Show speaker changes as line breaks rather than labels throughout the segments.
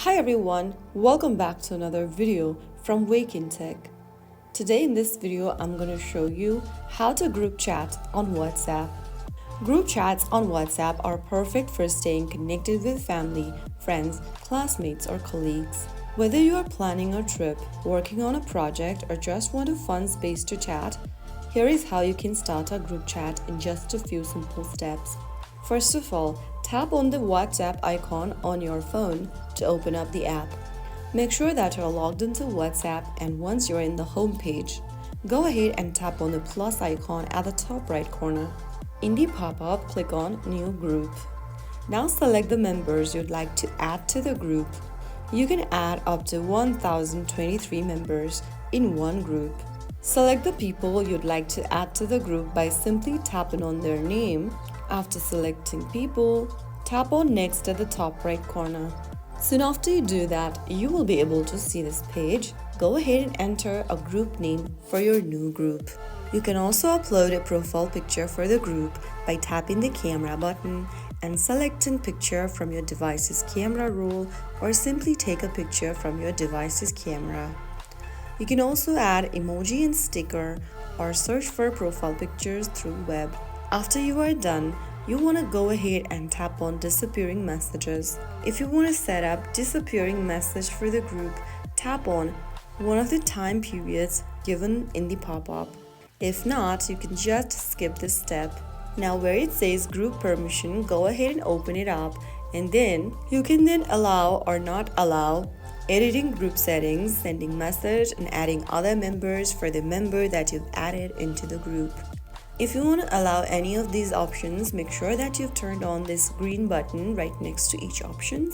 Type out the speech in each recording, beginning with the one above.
Hi everyone, welcome back to another video from Wake&Tech. Today in this video, I'm going to show you how to group chat on WhatsApp. Group chats on WhatsApp are perfect for staying connected with family, friends, classmates, or colleagues. Whether you are planning a trip, working on a project, or just want a fun space to chat, here is how you can start a group chat in just a few simple steps. First of all, tap on the WhatsApp icon on your phone to open up the app. Make sure that you're logged into WhatsApp, and once you're in the home page, go ahead and tap on the plus icon at the top right corner. In the pop-up, click on New Group. Now select the members you'd like to add to the group. You can add up to 1,023 members in one group. Select the people you'd like to add to the group by simply tapping on their name. After selecting people, tap on Next at the top right corner. Soon after you do that, you will be able to see this page. Go ahead and enter a group name for your new group. You can also upload a profile picture for the group by tapping the camera button and selecting picture from your device's camera roll, or simply take a picture from your device's camera. You can also add emoji and sticker or search for profile pictures through web. After you are done, you want to go ahead and tap on disappearing messages. If you want to set up disappearing message for the group, tap on one of the time periods given in the pop-up. If not, you can just skip this step. Now where it says group permission, go ahead and open it up, and then you can allow or not allow editing group settings, sending message, and adding other members for the member that you've added into the group. If you want to allow any of these options, make sure that you've turned on this green button right next to each option.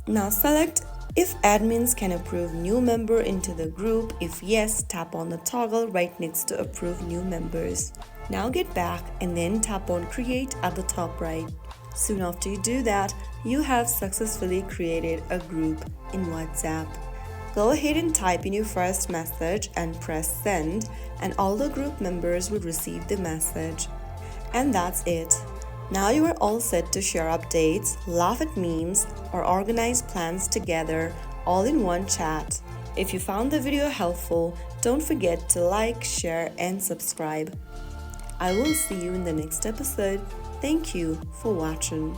Now select if admins can approve new member into the group. If yes, tap on the toggle right next to approve new members. Now get back and then tap on create at the top right. Soon after you do that, you have successfully created a group in WhatsApp. Go ahead and type in your first message and press send, and all the group members will receive the message. And that's it. Now you are all set to share updates, laugh at memes, or organize plans together, all in one chat. If you found the video helpful, don't forget to like, share, and subscribe. I will see you in the next episode. Thank you for watching.